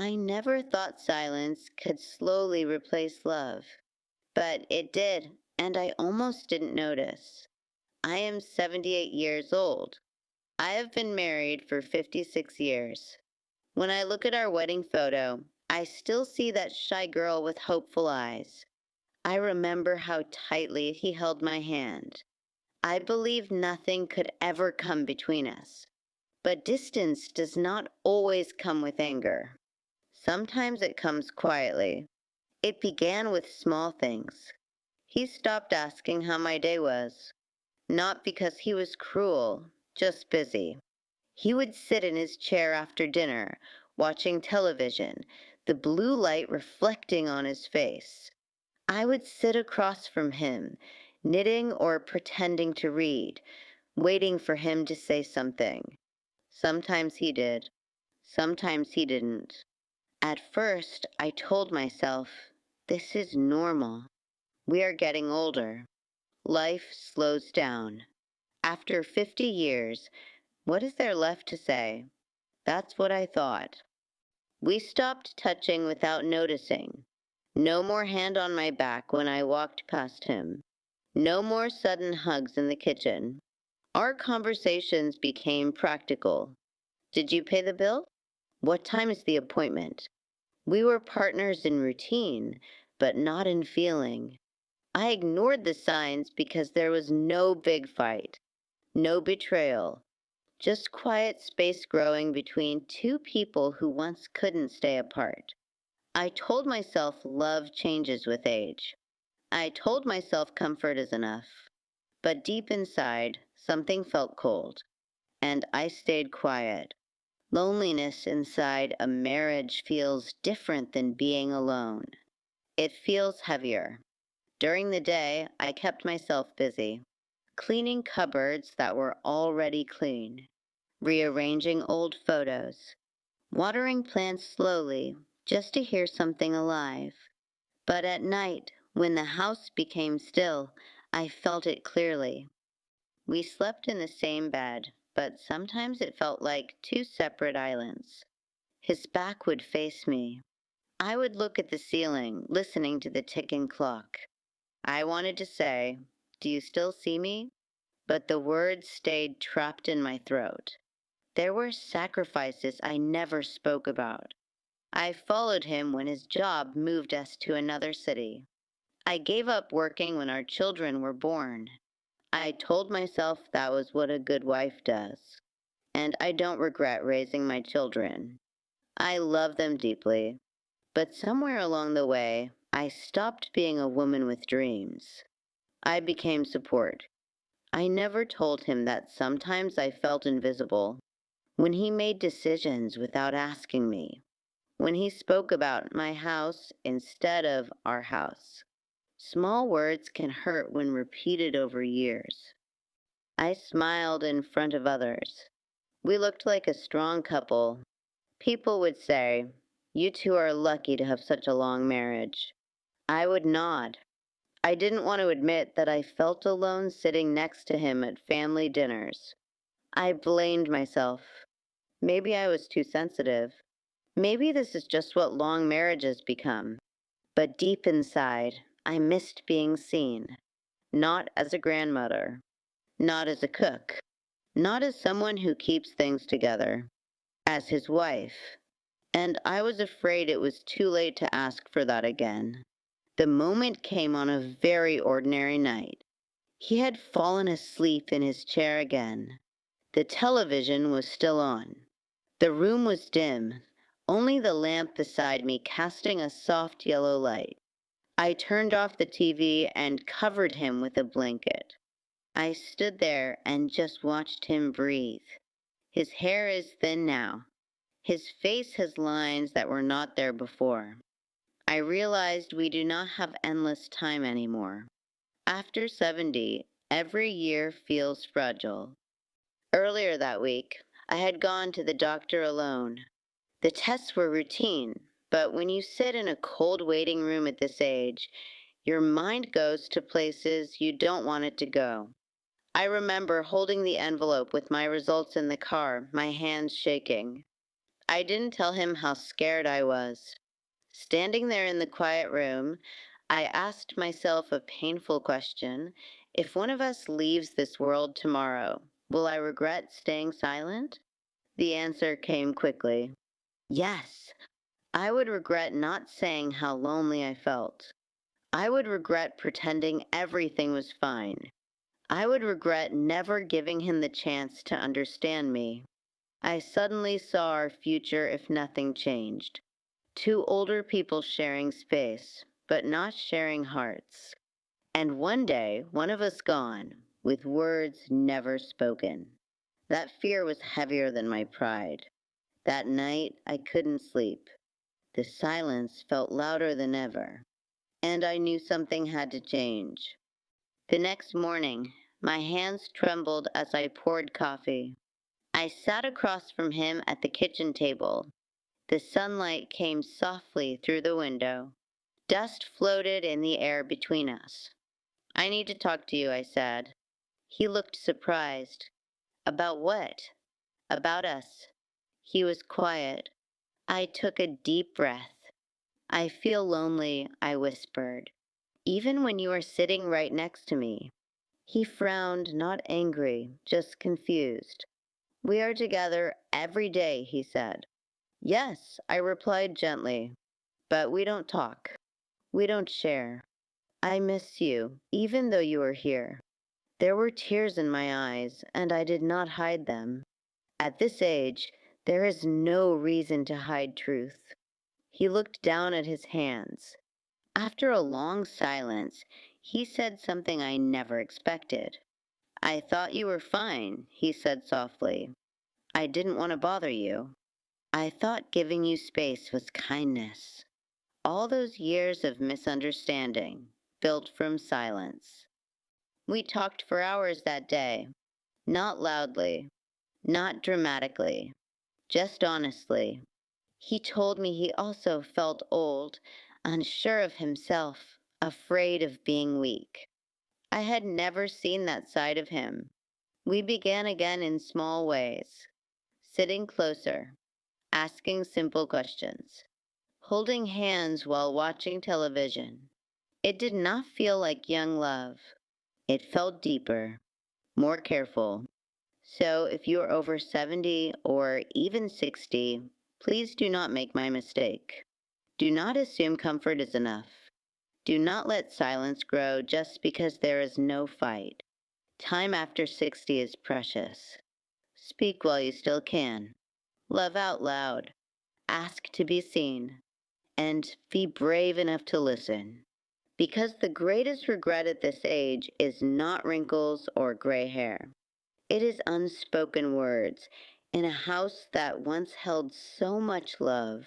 I never thought silence could slowly replace love, but it did, and I almost didn't notice. I am 78 years old. I have been married for 56 years. When I look at our wedding photo, I still see that shy girl with hopeful eyes. I remember how tightly he held my hand. I believe nothing could ever come between us. But distance does not always come with anger. Sometimes it comes quietly. It began with small things. He stopped asking how my day was, not because he was cruel, just busy. He would sit in his chair after dinner, watching television, the blue light reflecting on his face. I would sit across from him, knitting or pretending to read, waiting for him to say something. Sometimes he did, sometimes he didn't. At first, I told myself, this is normal. We are getting older. Life slows down. After 50 years, what is there left to say? That's what I thought. We stopped touching without noticing. No more hand on my back when I walked past him. No more sudden hugs in the kitchen. Our conversations became practical. Did you pay the bill? What time is the appointment? We were partners in routine, but not in feeling. I ignored the signs because there was no big fight, no betrayal, just quiet space growing between two people who once couldn't stay apart. I told myself love changes with age. I told myself comfort is enough. But deep inside, something felt cold, and I stayed quiet. Loneliness inside a marriage feels different than being alone. It feels heavier. During the day, I kept myself busy, cleaning cupboards that were already clean, rearranging old photos, watering plants slowly just to hear something alive. But at night, when the house became still, I felt it clearly. We slept in the same bed, but sometimes it felt like two separate islands. His back would face me. I would look at the ceiling, listening to the ticking clock. I wanted to say, "Do you still see me?" But the words stayed trapped in my throat. There were sacrifices I never spoke about. I followed him when his job moved us to another city. I gave up working when our children were born. I told myself that was what a good wife does. And I don't regret raising my children. I love them deeply. But somewhere along the way, I stopped being a woman with dreams. I became support. I never told him that sometimes I felt invisible. When he made decisions without asking me. When he spoke about my house instead of our house. Small words can hurt when repeated over years. I smiled in front of others. We looked like a strong couple. People would say, "You two are lucky to have such a long marriage." I would nod. I didn't want to admit that I felt alone sitting next to him at family dinners. I blamed myself. Maybe I was too sensitive. Maybe this is just what long marriages become. But deep inside, I missed being seen. Not as a grandmother. Not as a cook. Not as someone who keeps things together. As his wife. And I was afraid it was too late to ask for that again. The moment came on a very ordinary night. He had fallen asleep in his chair again. The television was still on. The room was dim, only the lamp beside me casting a soft yellow light. I turned off the TV and covered him with a blanket. I stood there and just watched him breathe. His hair is thin now. His face has lines that were not there before. I realized we do not have endless time anymore. After 70, every year feels fragile. Earlier that week, I had gone to the doctor alone. The tests were routine, but when you sit in a cold waiting room at this age, your mind goes to places you don't want it to go. I remember holding the envelope with my results in the car, my hands shaking. I didn't tell him how scared I was. Standing there in the quiet room, I asked myself a painful question. If one of us leaves this world tomorrow, will I regret staying silent? The answer came quickly. Yes, I would regret not saying how lonely I felt. I would regret pretending everything was fine. I would regret never giving him the chance to understand me. I suddenly saw our future if nothing changed. Two older people sharing space, but not sharing hearts. And one day, one of us gone, with words never spoken. That fear was heavier than my pride. That night, I couldn't sleep. The silence felt louder than ever. And I knew something had to change. The next morning, my hands trembled as I poured coffee. I sat across from him at the kitchen table. The sunlight came softly through the window. Dust floated in the air between us. I need to talk to you, I said. He looked surprised. About what? About us. He was quiet. I took a deep breath. I feel lonely, I whispered, even when you are sitting right next to me. He frowned, not angry, just confused. We are together every day, he said. Yes, I replied gently, but we don't talk. We don't share. I miss you, even though you are here. There were tears in my eyes, and I did not hide them. At this age, there is no reason to hide truth. He looked down at his hands. After a long silence, he said something I never expected. I thought you were fine, he said softly. I didn't want to bother you. I thought giving you space was kindness. All those years of misunderstanding, built from silence. We talked for hours that day, not loudly, not dramatically, just honestly. He told me he also felt old, unsure of himself, afraid of being weak. I had never seen that side of him. We began again in small ways, sitting closer, asking simple questions, holding hands while watching television. It did not feel like young love. It felt deeper, more careful. So if you are over 70 or even 60, please do not make my mistake. Do not assume comfort is enough. Do not let silence grow just because there is no fight. Time after 60 is precious. Speak while you still can. Love out loud. Ask to be seen. And be brave enough to listen. Because the greatest regret at this age is not wrinkles or gray hair. It is unspoken words in a house that once held so much love.